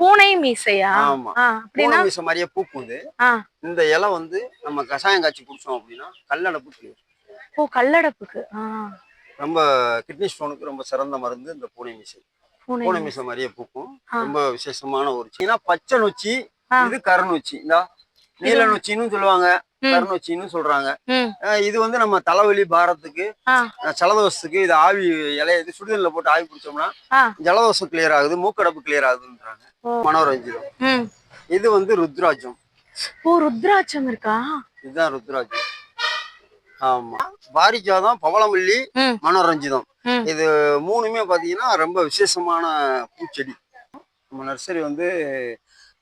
பூனை மீசையா? ஆமா, பூனை மீசை மாதிரியே பூக்கும் இது. இந்த இலை வந்து நம்ம கஷாயம் காய்ச்சி குடிச்சோம் அப்படின்னா கல்லடப்பு கிளியர். ஓ, கல்லடப்புக்கு. ரொம்ப கிட்னி ஸ்டோனுக்கு ரொம்ப சிறந்த மருந்து இந்த பூனை மீசை. பூனை மீசை மாதிரியே பூக்கும். ரொம்ப விசேஷமான ஒரு சீனா பச்சை நொச்சி, இது கருநொச்சி. இந்த நீல நொச்சின்னு சொல்லுவாங்க, கருநொச்சின்னு சொல்றாங்க. இது வந்து நம்ம தலைவலி பாரத்துக்கு, ஜலதோஷத்துக்கு இது ஆவி இலைய இது சுடுதல்ல போட்டு ஆவி பிடிச்சோம்னா ஜலதோஷம் கிளியர் ஆகுது, மூக்கடப்பு கிளியர் ஆகுதுன்றாங்க. மனோரஞ்சிதம். இது வந்து ருத்ராட்சம். ஓ, ருத்ராட்சம் இருக்கா? இதுதான் ருத்ராட்சம். ஆமா, பாரிஜாதம், பவளமல்லி, மனோரஞ்சிதம். இது மூணுமே பாத்தீங்கன்னா ரொம்ப விசேஷமான பூச்செடி. நம்ம நர்சரி வந்து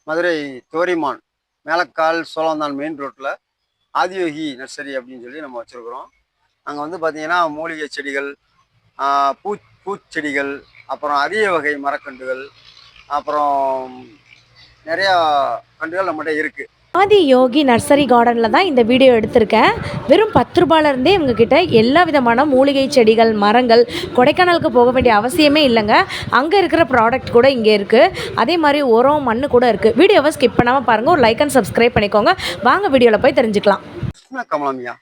மதுரை தோரிமான் மேலக்கால் சோழந்தான் மெயின் ரோட்ல ஆதியோகி நர்சரி அப்படின்னு சொல்லி நம்ம வச்சிருக்கிறோம். அங்கே வந்து பார்த்தீங்கன்னா மூலிகை செடிகள், பூச்செடிகள், அப்புறம் அரிய வகை மரக்கன்றுகள், அப்புறம் நிறையா கன்றுகள் நம்மகிட்ட இருக்குது. ஆதியோகி நர்சரி கார்டனில் தான் இந்த வீடியோ எடுத்திருக்கேன். வெறும் 10 ரூபாயிலேருந்தே இவங்கக்கிட்ட எல்லா விதமான மூலிகை செடிகள், மரங்கள், கொடைக்கானலுக்கு போக வேண்டிய அவசியமே இல்லைங்க. அங்கே இருக்கிற ப்ராடக்ட் கூட இங்கே இருக்குது. அதே மாதிரி உரம், மண் கூட இருக்குது. வீடியோவை ஸ்கிப் பண்ணாமல் பாருங்கள். ஒரு லைக் அண்ட் சப்ஸ்கிரைப் பண்ணிக்கோங்க. வாங்க வீடியோவில் போய் தெரிஞ்சுக்கலாம். கிருஷ்ண கமலம்யா.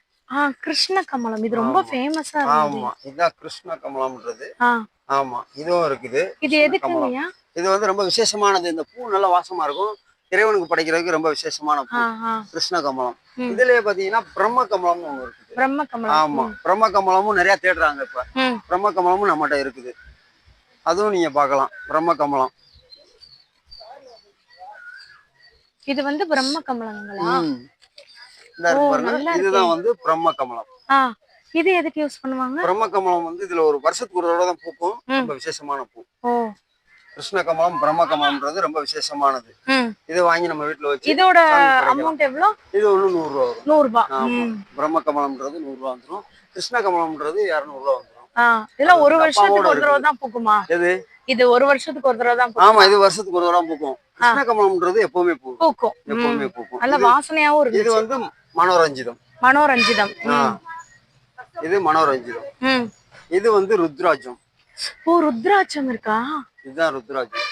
கிருஷ்ண கமலம் இது ரொம்ப ஃபேமஸா இருக்கு. ஆமா, இதுதான் கிருஷ்ண கமலம்ன்றது. ஆமா, இதுவும் இருக்குது. இது எதுக்குங்கயா? இது வந்து ரொம்ப விசேஷமானது. இந்த பூ நல்ல வாசமா இருக்கும். இறைவனுக்கு படைக்கிறதுக்கு ரொம்ப விசேஷமான பூ கிருஷ்ண கமலம். இதுலயே பாத்தீங்கன்னா பிரம்ம கமலம்னு ஒண்ணு இருக்குது. பிரம்ம கமலம். ஆமா, பிரம்ம கமலமும் நிறைய தேடுறாங்க இப்ப. பிரம்ம கமலமும் நம்மகிட்ட இருக்குது. அதுவும் நீங்க பார்க்கலாம். பிரம்ம கமலம் இது வந்து பிரம்ம கமலங்களா? இதுதான் வந்து பிரம்ம கமலம். இது எதுக்கு யூஸ் பண்ணுவாங்க? பிரம்ம கமலம் வந்து இதுல ஒரு வருஷத்துக்கு ஒரு தடவை தான் பூக்கும். ரொம்ப விசேஷமான பூ. கிருஷ்ண கமலம், பிரம்ம கமலம்ன்றது ரொம்ப விசேஷமானது. இது வாங்கி நம்ம வீட்டுல வச்சு. இதோட அமௌண்ட் எவ்வளவு? இது ஒண்ணு 100 ரூபா வரும். 100 ரூபா. பிரம்ம கமலம்ன்றது 100 ரூபா வந்துடும். கிருஷ்ண கமலம்ன்றது 200 ரூபா வந்துடும். இதெல்லாம் ஒரு வருஷத்துக்கு ஒரு தடவை தான் பூக்குமா? எது? இது ஒரு வருஷத்துக்கு ஒரு தடவை தான் பூக்கும். ஆமா, இது வருஷத்துக்கு ஒரு தடவை பூக்கும். கிருஷ்ண கமலம்ன்றது எப்பவுமே பூக்கும். எப்பவுமே பூக்கும். நல்ல வாசனையாவும் இருக்கு. இது வந்து மனோரஞ்சிதம். மனோரஞ்சிதம். இது மனோரஞ்சிதம். இது வந்து ருத்ராட்சம். ஓ, ருத்ராட்சம் இருக்கா? இதுதான் ருத்ராட்சம்.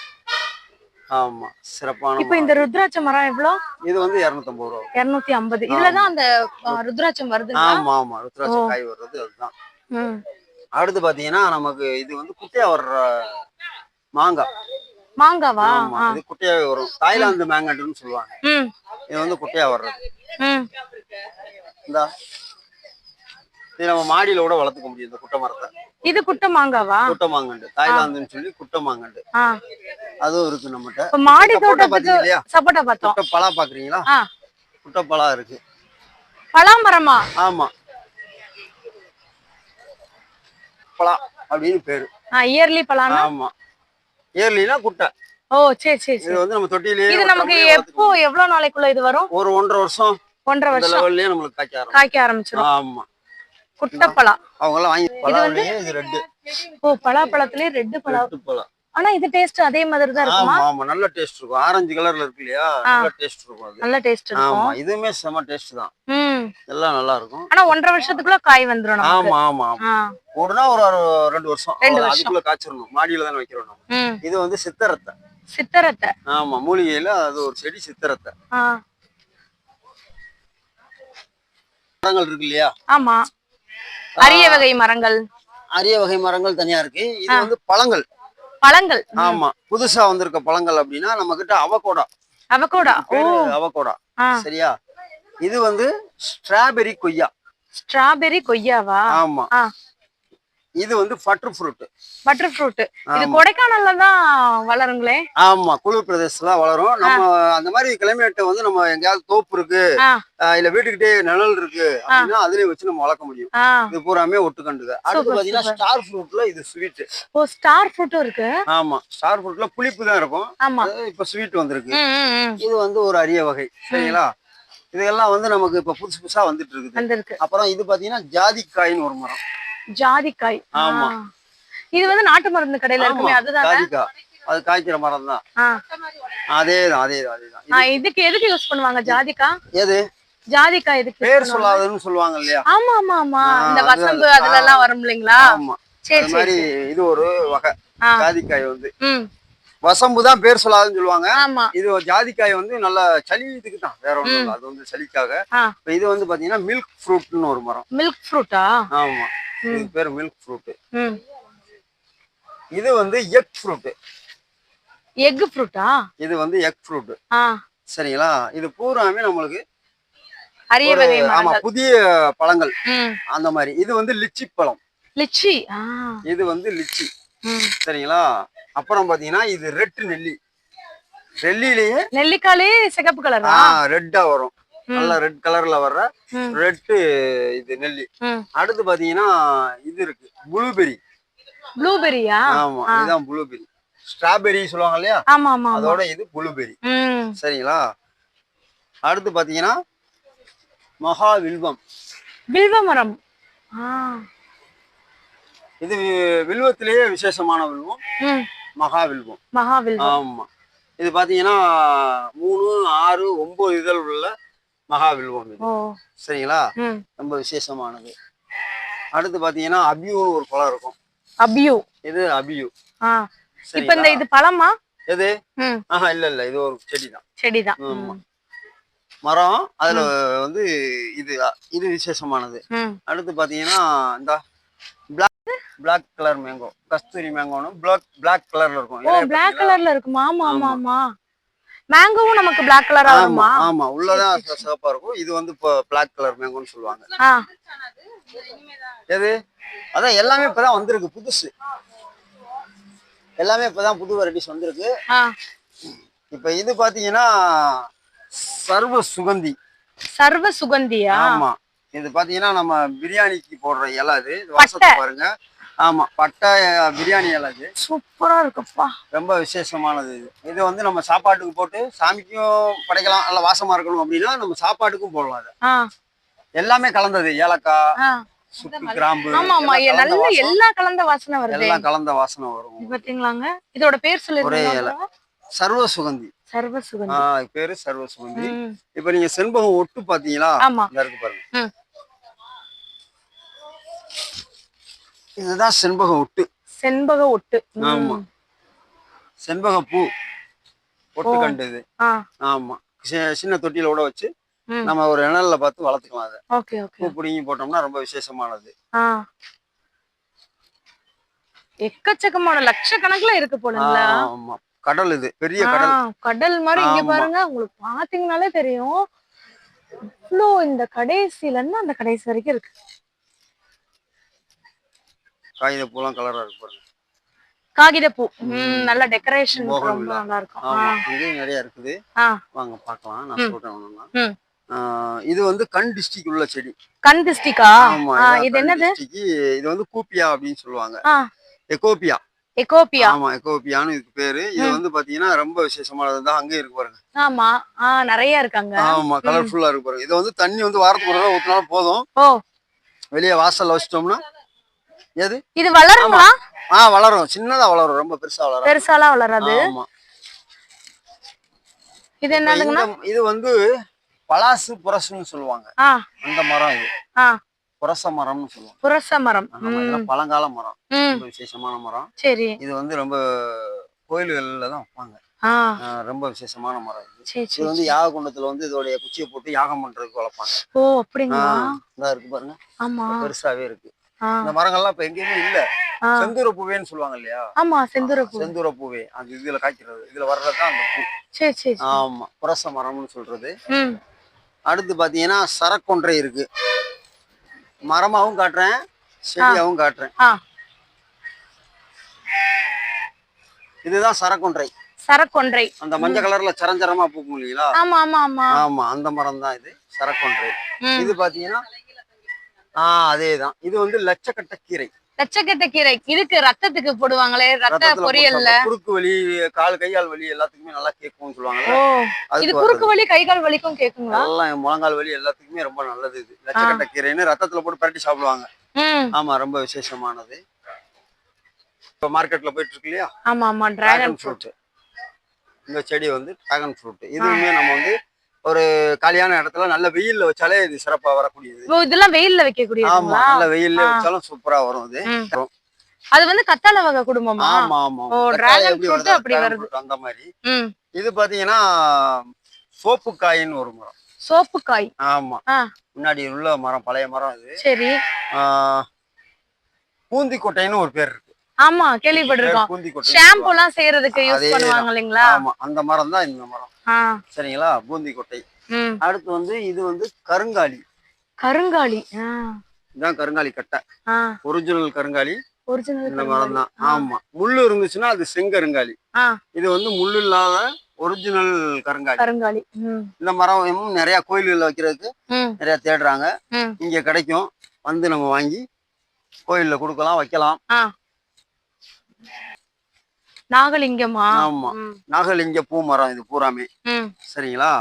ஆமா, சிறப்பான. இப்போ இந்த ருத்ராட்ச மரம் எவ்வளவு? இது வந்து 250 ரூபா. 250. இதுலதான் அந்த ருத்ராட்சம் வருது. ஆமா ஆமா, ருத்ராட்ச காய் வர்றது அதுதான். அடுத்து பாத்தீங்கன்னா நமக்கு இது வந்து குட்டையா வர்ற மாங்காய். மாங்காவா? இது குட்டையாவே வரும். தாய்லாந்து மேங்கன்னு சொல்லுவாங்க. இது வந்து குட்டையா வர்றது. இது நம்ம மாடியில கூட வளர்த்துக்க முடியும் இந்த குட்டை மரத்தை. இது குட்டை மாங்காவா? குட்டை மாங்கண்டு, தாய்லாந்துன்னு சொல்லி குட்டை மாங்கண்டு. அதுவும் இருக்கு நம்மகிட்ட. மாடி தோட்டத்துக்கு சப்போட்டா பார்த்தோம். குட்டை பலா பாக்குறீங்களா? குட்டை பலா இருக்கு. பலா மரமா? ஆமா, பலா அப்படின்னு பேரு. இயர்லி பலானா? ஆமா, இயர்லினா குட்டை. ஓ, சரி சரி. இது வந்து நம்ம தொட்டியிலே. இது நமக்கு எப்போ எவ்வளவு நாளைக்குள்ள இது வரும்? ஒரு 1.5 வருஷம். 1.5 வருஷம் லெவல்லயே நமக்கு காய்க்க ஆரம்பிச்சிரும். ஆமா, குட்டப்பழா. அவங்க எல்லாம் வாங்கி. பலாவிலேயே இது ரெட். ஓ, பலாப்பழத்திலே ரெட் பழா. ஆனா இது டேஸ்ட் அதே மாதிரி தான் இருக்குமா? ஆமா ஆமா, நல்ல டேஸ்ட் இருக்கும். ஆரஞ்சு கலர்ல இருக்கு இல்லையா? நல்ல டேஸ்ட் இருக்கும். அது நல்ல டேஸ்ட் இருக்கும். ஆமா, இதுமே செம டேஸ்ட் தான். எல்லாம் நல்லா இருக்கும். ஆனா 1.5 வருஷத்துக்குள்ள காய் வந்துரும் நமக்கு. ஆமா ஆமா ஆமா. ஒருனா ஒரு 2 வருஷம் அதுக்குள்ள காய்ச்சிரணும். மாடியில தான் வைக்கிறோம் நம்ம. இது வந்து சித்தரத்தை. சித்தரத்தை. ஆமா, மூலிகையில அது ஒரு செடி சித்தரத்தை. மரங்கள் இருக்கு இல்லையா? ஆமா, அரிய வகை மரங்கள். அரிய வகை மரங்கள் தனியா இருக்கு. இது வந்து பழங்கள். பழங்கள். ஆமா, புதுசா வந்திருக்க பழங்கள் அப்படின்னா நம்ம கிட்ட அவகோடா. அவகோடா. சரியா? இது வந்து ஸ்ட்ராபெரி கொய்யா. ஸ்ட்ராபெரி கொய்யாவா? ஆமா. இது வந்து பட்டர் ஃப்ரூட். Butter fruit. இது கொடைக்கானல்ல தான் வளருங்களே? ஆமா, குளிர் பிரதேசத்துல வளரும். நம்ம அந்த மாதிரி கிளைமேட் வந்து நம்ம எங்கயாவது தோப்பு இருக்கு இல்ல வீட்டுக்கிட்டே நிழல் இருக்கு அப்படின்னா அதுலயே வச்சு நம்ம வளர்க்க முடியும். இது பூராமே ஒட்டுக்கண்டுங்க. அடுத்து பாத்தீங்கன்னா ஸ்டார் ஃப்ரூட்ல இது ஸ்வீட். ஓ, ஸ்டார் ஃப்ரூட்டும் இருக்கு. ஆமா, ஸ்டார் ஃப்ரூட்ல புளிப்பு தான் இருக்கும். இப்ப ஸ்வீட் வந்திருக்கு. இது வந்து ஒரு அரிய வகை. சரிங்களா? இதெல்லாம் வந்து நமக்கு இப்ப புதுசு புதுசா வந்துட்டு இருக்குது. அப்புறம் இது பாத்தீங்கன்னா ஜாதிக்காய்னு ஒரு மரம். ஜாதிக்காய். ஆமா, இது வந்து நாட்டு மருந்து கடையில இருக்குமே அதுதான். ஜாதிக்காய் அது காய்க்கிற மரம் தான். அதேதான். இதுக்கு எதுக்கு யூஸ் பண்ணுவாங்க ஜாதிக்காய்? எது? ஜாதிக்காய் எதுக்கு? பேர் சொல்லாதன்னு சொல்லுவாங்க இல்லையா? ஆமா ஆமா ஆமா, இந்த வசம்பு அதுல எல்லாம் வரும் இல்லைங்களா? ஆமா, சரி சரி. இது ஒரு வகை ஜாதிக்காய் வந்து. வசம்பு தான் பேர் சொல்லாதுன்னு சொல்லுவாங்க. ஆமா. இது ஜாதிக்காய் வந்து நல்ல சளி இதுக்கு தான், வேற ஒண்ணும் இல்ல. அது வந்து சளிக்காக. இப்ப இது வந்து பாத்தீங்கன்னா மில்க் ஃப்ரூட்னு ஒரு மரம். மில்க் ஃப்ரூட்டா? ஆமா, இது பேரு மில்க் ஃப்ரூட். இது வந்து எக் ஃப்ரூட். எக் ஃப்ரூட்டா? இது வந்து எக் ஃப்ரூட். சரிங்களா? இது பூராமே நம்மளுக்கு அரிய வகை மரங்கள். ஆமா, புதிய பழங்கள் அந்த மாதிரி. இது வந்து லிச்சி பழம். லிச்சி. இது வந்து லிச்சி. சரிங்களா? அப்புறம் பாத்தீங்கன்னா இது ரெட் நெல்லி. நெல்லிலேயே நெல்லிக்காலே சிகப்பு கலரா? ரெட்டா வரும். நல்ல ரெட் கலர்ல வர்ற ரெட் இது நெல்லி. அடுத்து பாத்தீங்கன்னா இது இருக்கு ப்ளூபெரி. ப்ளூபெரியா? ஆமா, இதுதான் ப்ளூபெரி. ஸ்ட்ராபெரி சொல்லுவாங்க இல்லையா? ஆமா ஆமா. அதோட இது ப்ளூபெரி. சரிங்களா? அடுத்து பாத்தீங்கன்னா மகா வில்வம். வில்வ மரம். இது வில்வத்திலேயே விசேஷமான வில்வம் மகா வில்வம். மகா வில்வம். ஆமா, இது பாத்தீங்கன்னா 3, 6, 9 இதழ் உள்ள மகா வில்வம் இது. சரிங்களா? ரொம்ப விசேஷமானது. அடுத்து பாத்தீங்கன்னா அபியூ ஒரு பழம் இருக்கும். அபியூ. இது அபியூ. இப்ப இந்த இது பழமா? எது? இல்ல, இது ஒரு செடிதான். செடிதான். ஆமா, மரம். அதுல வந்து இது விசேஷமானது. அடுத்து பாத்தீங்கன்னா இந்த பிளாக் கலர் மேங்கோ, கஸ்தூரி மேங்கோன்னு பிளாக் கலர்ல இருக்கும். பிளாக் கலர்ல இருக்குமா? ஆமா ஆமா ஆமா. மேங்கோவும் நமக்கு பிளாக் கலரா வருமா? ஆமா, உள்ளதான் சிவப்பா இருக்கும். இது வந்து இப்போ பிளாக் கலர் மேங்கோன்னு சொல்லுவாங்க. எது? அதான் எல்லாமே இப்பதான் வந்திருக்கு, புதுசு. எல்லாமே இப்பதான் புது வெரைட்டிஸ் வந்திருக்கு. இப்ப இது பாத்தீங்கன்னா சர்வ சுகந்தி. சர்வ சுகந்தியா? ஆமா, இது பாத்தீங்கன்னா நம்ம பிரியாணிக்கு போடுற இலை. இது வாசத்தை பாருங்க. ஆமா, பட்டை பிரியாணி இலை. இது சூப்பரா இருக்குப்பா. ரொம்ப விசேஷமானது. இது வந்து நம்ம சாப்பாட்டுக்கு போட்டு சாமிக்கும் படைக்கலாம். நல்ல வாசமா இருக்கணும் அப்படின்னா நம்ம சாப்பாட்டுக்கும் போடலாம். அது எல்லாமே கலந்தது. ஏலக்காய், சுக்கு, கிராம்பு. ஆமா ஆமா, நல்ல எல்லாம் கலந்த வாசனை வருது. எல்லாம் கலந்த வாசனை வரும். பாத்தீங்களாங்க? இதோட பேர் சொல்லுங்க. ஒரே இலை, சர்வ சுகந்தி. சர்வ சுகந்தி. பேரு சர்வ சுகந்தி. இப்ப நீங்க செண்பகம் ஒட்டு பாத்தீங்களா? இந்த இருக்கு பாருங்க. இதுதான் செண்பக ஒட்டு. செண்பக ஒட்டு. ஆமா, செண்பக பூ ஒட்டு கண்டு இது. ஆமா, சின்ன தொட்டியில கூட வச்சு நம்ம ஒரு இணல்ல பார்த்து வளர்த்துக்கலாம். அதை பூ பிடிங்கி போட்டோம்னா ரொம்ப விசேஷமானது. எக்கச்சக்கமான லட்சக்கணக்குல இருக்கு போலங்களா? ஆமா, கடல். இது பெரிய கடல். கடல் மாதிரி. இங்க பாருங்க, உங்களுக்கு பாத்தீங்கன்னாலே தெரியும். இவ்வளோ இந்த கடைசியில இருந்து அந்த கடைசி வரைக்கும் இருக்கு. காகித பூலாம் கலரா இருக்கு பாருங்க. காகித பூ. நல்ல டெக்கரேஷன் ரொம்ப நல்லா இருக்கும். ஆமா, இங்க நிறைய இருக்குது. வாங்க பார்க்கலாம். நான் சொல்றேன். இது வந்து கண் டிஸ்ட்ரிக்ட் உள்ள செடி. கண் டிஸ்ட்ரிக்டா? ஆமா, இது என்னது? இது வந்து கூப்பியா அப்படின்னு சொல்லுவாங்க. எக்கோப்பியா. எக்கோப்பியா. ஆமா, எக்கோப்பியான்னு இதுக்கு பேரு. இது வந்து பாத்தீங்கன்னா ரொம்ப விசேஷமானது தான். அங்கே இருக்கு பாருங்க. ஆமா, நிறைய இருக்காங்க. ஆமா, கலர்ஃபுல்லா இருக்கு பாருங்க. இது வந்து தண்ணி வந்து வாரத்துக்கு ஒரு தடவை ஊத்தினாலும் போதும். வெளியே வாசல்ல வச்சிட்டோம்னா இது வளருமா? வளரும். சின்னதா வளரும், ரொம்ப பெருசா வளரும். பெருசாலாம் வளராது. ஆமா. இது என்னதுன்னா? இது வந்து பலாசு புரசுன்னு சொல்லுவாங்க. அந்த மரம் இது. புரச மரம்னு சொல்லுவாங்க. புரச மரம். பழங்கால மரம். ரொம்ப விசேஷமான மரம். சரி. இது வந்து ரொம்ப கோயில்கள்ல தான் வைப்பாங்க. ரொம்ப விசேஷமான மரம் இது. இது வந்து யாக குண்டத்துல வந்து இதோடைய குச்சியை போட்டு யாகம் பண்றதுக்கு வளர்ப்பாங்க. அப்படிங்களா? இதா இருக்கு பாருங்க. ஆமா, பெருசாவே இருக்கு. இந்த மரங்கள்லாம் இப்ப எங்கேயுமே இல்ல. செந்தூர பூவேன்னு சொல்லுவாங்க இல்லையா? ஆமா, செந்தூர பூ. செந்தூர பூவே அந்த இதுல காய்க்கிறது. இதுல வர்றதுதான் அந்த பூ. சரி சரி. ஆமா, புரச மரம்னு சொல்றது. அடுத்து பாத்தீங்கன்னா சரக்கொன்றை இருக்கு. மரமாவும் காட்டுறேன், செடியாவும் காட்டுறேன். இதுதான் சரக்கொன்றை. சரக்கொன்றை அந்த மஞ்சள் கலர்ல சரஞ்சரமா பூக்கும் இல்லையா? ஆமா ஆமா ஆமா ஆமா, அந்த மரம் தான் இது, சரக்கொன்றை. இது பாத்தீங்கன்னா அதேதான். இது வந்து லட்சக்கட்ட கீரை. லட்சக்கட்ட கீரை இதுக்கு ரத்தத்துக்கு போடுவாங்களே, ரத்த பொரியல்ல. குறுக்கு வலி, கைகால் வலி எல்லாத்துக்குமே நல்லா கேட்கும்னு சொல்லுவாங்க. இது குறுக்கு வலி கைகால் வலிக்கும் கேக்குங்களா? எல்லாம் முழங்கால் வலி எல்லாத்துக்குமே ரொம்ப நல்லது இது. லட்சக்கட்ட கீரைன்னு ரத்தத்துல போட்டு பரட்டி சாப்பிடுவாங்க. ஆமா, ரொம்ப விசேஷமானது. இப்ப மார்க்கெட்ல போயிட்டு இருக்கு இல்லையா? ஆமா ஆமா, டிராகன் ஃப்ரூட். இந்த செடி வந்து டிராகன் ஃப்ரூட். இதுவுமே நம்ம வந்து ஒரு காலியான இடத்துல நல்ல வெயில்ல வச்சாலே இது சிறப்பா வரக்கூடியது. இதெல்லாம் வெயில்ல வைக்க கூடியது. ஆமா, நல்ல வெயில்ல வச்சாலும் சூப்பரா வரும் இது. அது வந்து கத்தாழை வகை குடும்பமா? ஆமா ஆமா. ஓ, டிராகன் ஃப்ரூட் அப்படி வருது. அந்த மாதிரி. ம். இது பாத்தீங்கன்னா சோப்பு காயின்னு ஒரு மரம். சோப்பு காய். ஆமா. முன்னாடி உள்ள மரம், பழைய மரம் இது. சரி. பூந்தி கொட்டைன்னு ஒரு பேர் இருக்கு. ஆமா, கேள்விப்பட்டிருக்கோம். பூந்தி கொட்டை ஷாம்பு எல்லாம் செய்யறதுக்கு யூஸ் பண்ணுவாங்க இல்லீங்களா? ஆமா, அந்த மரம் தான் இந்த மரம். சரிங்களா? பூந்தி கொட்டை. அடுத்து வந்து இது வந்து கருங்காலி. கருங்காலி. இதான் கருங்காலி கட்டை. ஒரிஜினல் கருங்காலி. ஒரிஜினல் இந்த மரம் தான். ஆமா, முள்ளு இருந்துச்சுன்னா அது செங்கருங்காலி. இது வந்து முள்ளு இல்லாத ஒரிஜினல் கருங்காலி. கருங்காலி. இந்த மரம் நிறைய கோயில்கள்ல வைக்கிறதுக்கு நிறைய தேடுறாங்க. இங்க கிடைக்கும், வந்து நம்ம வாங்கி கோயில்ல கொடுக்கலாம், வைக்கலாம். நாகலிங்கமா? ஆமா, நாகலிங்க பூ மரம் இது பூராமே. சரிங்களா?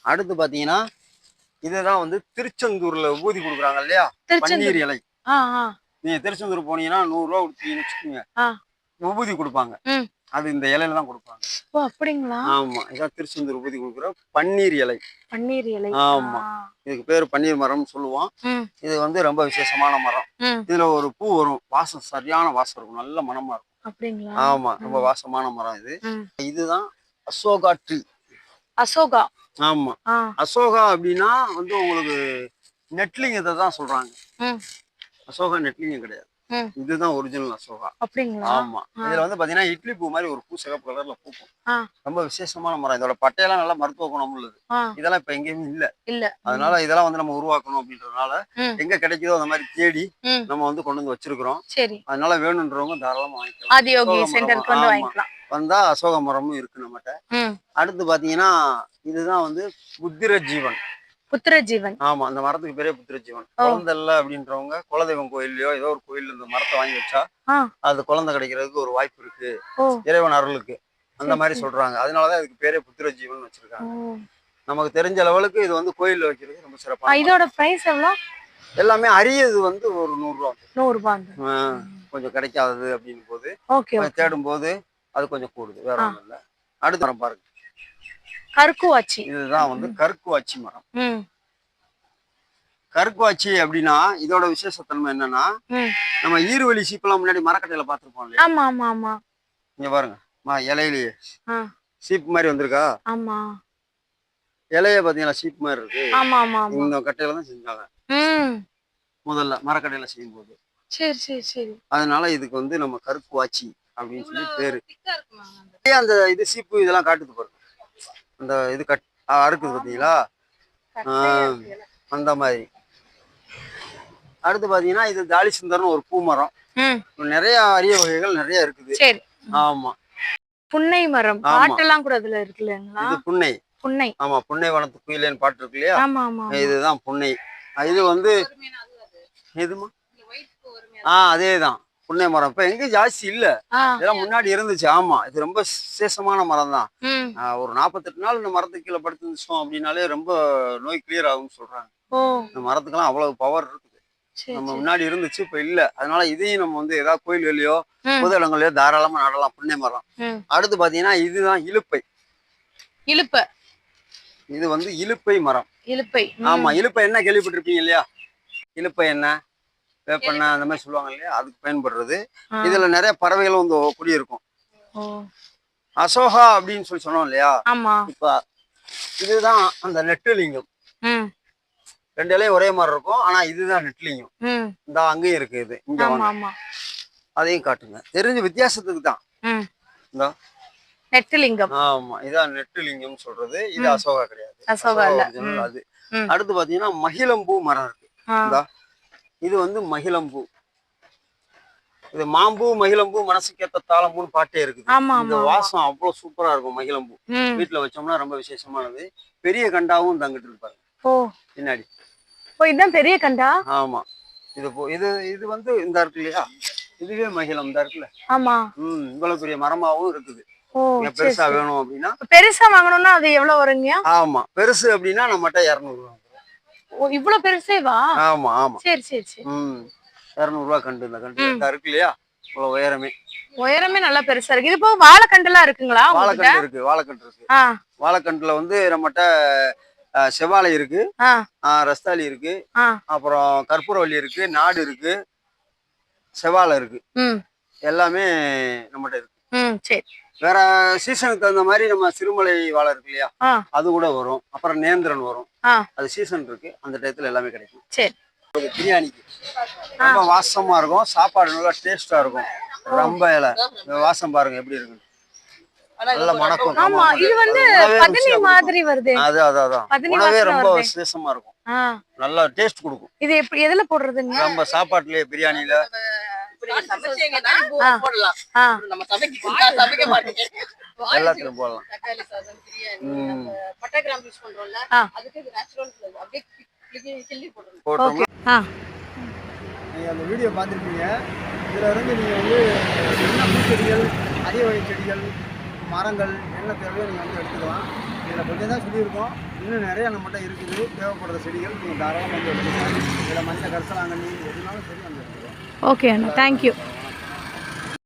அடுத்து பாத்தீங்கன்னா இதுதான் வந்து திருச்செந்தூர்ல ஊதி கொடுக்குறாங்க இல்லையா, பன்னீர் இலை. நீங்க திருச்செந்தூர் போனீங்கன்னா 100 ரூபா கொடுத்தீங்கன்னு வச்சுக்கோங்க, விபூதி கொடுப்பாங்க. அது இந்த இலையில தான் கொடுப்பாங்க. ஓ, அப்படிங்களா? ஆமா, இதான் திருச்செந்தூர் விபூதி கொடுக்குற பன்னீர் இலை. பன்னீர் இலை. ஆமா, இதுக்கு பேரு பன்னீர் மரம்னு சொல்லுவோம். இது வந்து ரொம்ப விசேஷமான மரம். இதுல ஒரு பூ வரும், வாசம், சரியான வாசம் இருக்கும், நல்ல மனமா இருக்கும். அப்படிங்களா? ஆமா, ரொம்ப வாசமான மரம் இது. இதுதான் அசோகா ட்ரீ. அசோகா. ஆமா, அசோகா அப்படின்னா வந்து உங்களுக்கு நெட்லிங்கத்தை தான் சொல்றாங்க. அசோகா நெட்லிங்கம் கிடையாது, இதுதான் ஒரிஜினல் அசோகா. அப்படிங்களா? ஆமா, இதுல வந்து பாத்தீங்கன்னா இட்லி பூ மாதிரி ஒரு பூ சிகப்பு கலர்ல பூக்கும். ரொம்ப விசேஷமான மரம். இதோட பட்டையெல்லாம் நல்லா மருத்துவ குணம் உள்ளது. இதெல்லாம் இப்ப எங்கேயுமே இல்ல. அதனால இதெல்லாம் வந்து நம்ம உருவாக்கணும் அப்படின்றதுனால எங்க கிடைக்குதோ அந்த மாதிரி தேடி நம்ம வந்து கொண்டு வந்து வச்சிருக்கிறோம். அதனால வேணும்ன்றவங்க தாராளமா வாங்கிக்கலாம். வந்தா அசோக மரமும் இருக்கு நம்மகிட்ட. அடுத்து பாத்தீங்கன்னா இதுதான் வந்து புத்திர ஜீவன். புத்திர ஜீவன். ஆமா, அந்த மரத்துக்கு பேரே புத்திர ஜீவன். குழந்தை இல்ல அப்படின்றவங்க குலதெய்வம் கோயில்லயோ ஏதோ ஒரு கோயில்ல இந்த மரத்தை வாங்கி வச்சா அது குழந்தை கிடைக்கிறதுக்கு ஒரு வாய்ப்பு இருக்கு, இறைவன் அருளுக்கு, அந்த மாதிரி சொல்றாங்க. அதனாலதான் இதுக்கு பேரே புத்திர ஜீவன் வச்சிருக்காங்க. நமக்கு தெரிஞ்ச லெவலுக்கு இது வந்து கோயில்ல வைக்கிறது ரொம்ப சிறப்பா. இதோட பிரைஸ் எவ்வளவு? எல்லாமே அரியது வந்து ஒரு 100 ரூபா. 100 ரூபா. கொஞ்சம் கிடைக்காதது அப்படின்னு போது தேடும் போது அது கொஞ்சம் கூடுது, வேற ஒண்ணும் இல்ல. அடுத்த மரம் பாருங்க, கருக்குவாச்சி. இதுதான் வந்து கருக்குவாச்சி மரம். கருக்குவாச்சி அப்படின்னா இதோட விசேஷத்தன்மை என்னன்னா, நம்ம ஈருவழி சீப்பெல்லாம் முன்னாடி மரக்கட்டையில பாத்துருப்போம் இல்லையா? ஆமா ஆமா ஆமா. இங்க பாருங்க, இலையிலேயே சீப் மாதிரி வந்திருக்கா? ஆமா, இலைய பாத்தீங்களா, சீப் மாதிரி இருக்கு. ஆமா ஆமா. இந்த கட்டையில தான் செஞ்சாங்க முதல்ல, மரக்கட்டையில செய்யும் போது. சரி சரி சரி. அதனால இதுக்கு வந்து நம்ம கருக்குவாச்சி அப்படின்னு சொல்லி பேரு. அந்த இது சீப்பு இதெல்லாம் காட்டுது பாருங்க, அந்த இது அறுக்குது பாத்தீங்களா, அந்த மாதிரி. அடுத்து பாத்தீங்கன்னா இது தாலி சுந்தர்னு ஒரு பூ மரம். நிறைய அரிய வகைகள் நிறைய இருக்குது. ஆமா, புன்னை மரம், பாட்டெல்லாம் கூட அதுல இருக்கு இல்லைங்களா? இது புன்னை. புன்னை. ஆமா, புன்னை வனத்து குயிலேன்னு பாட்டு இருக்கு இல்லையா? இதுதான் புன்னை. இது வந்து எதுமா? அதேதான் புன்னை மரம். இப்ப எங்க ஜாஸ்தி இல்ல, இதெல்லாம் முன்னாடி இருந்துச்சு. ஆமா, இது ரொம்ப விசேஷமான மரம் தான். ஒரு 48 நாள் இந்த மரத்துக்கு கீழே படுத்துச்சோம் அப்படின்னாலே ரொம்ப நோய் கிளியர் ஆகும்னு சொல்றாங்க. இந்த மரத்துக்கெல்லாம் அவ்வளவு பவர் இருக்குது. நம்ம முன்னாடி இருந்துச்சு, இப்ப இல்ல. அதனால இதையும் நம்ம வந்து ஏதாவது கோயில்களையோ பொது இடங்களையோ தாராளமா நடலாம், புன்னை மரம். அடுத்து பாத்தீங்கன்னா இதுதான் இலுப்பை. இலுப்பை. இது வந்து இலுப்பை மரம். இலுப்பை. ஆமா, இலுப்பை என்ன கேள்விப்பட்டிருப்பீங்க இல்லையா? இலுப்பை என்ன, வேப்பெண்ண, அந்த மாதிரி சொல்லுவாங்க இல்லையா, அதுக்கு பயன்படுறது. இதுல நிறைய பறவைகளும் வந்து குடியிருக்கும். அசோகா அப்படின்னு சொல்லி சொன்னோம் இல்லையா? இப்ப இதுதான் அந்த நெட்டுலிங்கம். 2 இலையும் ஒரே மாதிரி இருக்கும், ஆனா இதுதான் நெட்லிங்கம். இந்த அங்கேயும் இருக்கு, இது இங்க வாங்க, அதையும் காட்டுங்க, தெரிஞ்ச வித்தியாசத்துக்கு தான். இந்த நெட்டுலிங்கம். ஆமா, இதான் நெட்டுலிங்கம் சொல்றது. இது அசோகா கிடையாது, அசோகா இல்ல அது. அடுத்து பாத்தீங்கன்னா மகிழம்பூ மரம் இருக்கு. இது வந்து மகிழம்பூ. இது மாம்பூ மகிழம்பூ மனசுக்கேத்த தாளம்பூன்னு பாட்டே இருக்குது. இந்த வாசம் அவ்வளவு சூப்பரா இருக்கும். மகிழம்பூ வீட்டுல வச்சோம்னா ரொம்ப விசேஷமானது. பெரிய கண்டாவும் தங்கிட்டு இருப்பாங்க பின்னாடி. இதுதான் பெரிய கண்டா. ஆமா, இது வந்து இந்த இருக்கு இல்லையா, இதுவே மகிழம் இந்த இருக்குல்ல. ஆமா, இவ்வளவு பெரிய மரமாவும் இருக்குது. பெருசா வேணும் அப்படின்னா, பெருசா வாங்கணும்னா அது எவ்வளவு வருங்க? ஆமா, பெருசு அப்படின்னா நம்மகிட்ட 200 ரூபா. இவ்வளவு பெருசேவா? ஆமா ஆமா. சரி சரி சரி. 200 ரூபா கண்டு. இந்த கண்டு இருக்கு இல்லையா, இவ்வளவு உயரமே நல்லா பெருசா இருக்கு. இது போக வாழைக்கண்டெல்லாம் இருக்குங்களா? வாழைக்கண்டு இருக்கு, வாழைக்கண்டு இருக்கு. வாழைக்கண்டுல வந்து நம்மகிட்ட செவ்வாழை இருக்கு, ரஸ்தாலி இருக்கு, அப்புறம் கற்பூரவள்ளி இருக்கு, நாடு இருக்கு, செவ்வாழை இருக்கு. எல்லாமே நம்மகிட்ட இருக்கு. சரி. வேற சீசனுக்கு தகுந்த மாதிரி நம்ம சிறுமலை வாழை இருக்கு இல்லையா, ஆ அது கூட வரும். அப்புறம் நேந்திரன் வரும். ஆ அது சீசன் இருக்கு, அந்த டயத்துல எல்லாமே கிடைக்கும். சரி. பிரியாணிக்கு ரொம்ப வாசமா இருக்கும், சாப்பாடு நல்லா டேஸ்டா இருக்கும். ரொம்ப இலை வாசம் பாருங்க எப்படி இருக்கு, நல்ல மணக்கும். ஆமா, இது வந்து பதனி மாதிரி வருது. அதான் உணவே ரொம்ப விசேஷமா இருக்கும், நல்லா டேஸ்ட் கொடுக்கும். இது எப்படி எதுல போடுறதுங்க? நம்ம சாப்பாட்டுலயே பிரியாணில எல்லாத்துலயும் போடலாம். நீங்கள் அந்த வீடியோ பார்த்துருப்பீங்க. இதில் இருந்து நீங்கள் வந்து என்ன பூச்செடிகள், அரிய வகை செடிகள், மரங்கள் என்ன தேவையோ நீங்கள் வந்து எடுத்துக்கலாம். இதில் கொஞ்சம் தான் சொல்லியிருக்கோம், இன்னும் நிறையா நம்மகிட்ட இருக்குது. தேவைப்படுற செடிகள் நீங்கள் தாராளமாக வந்து எடுத்துக்கலாம். இதில் மஞ்சள் கரிசலாங்கண்ணி எதுனாலும் சரி வந்து எடுத்துக்கலாம். ஓகே அண்ணா, தேங்க்யூ.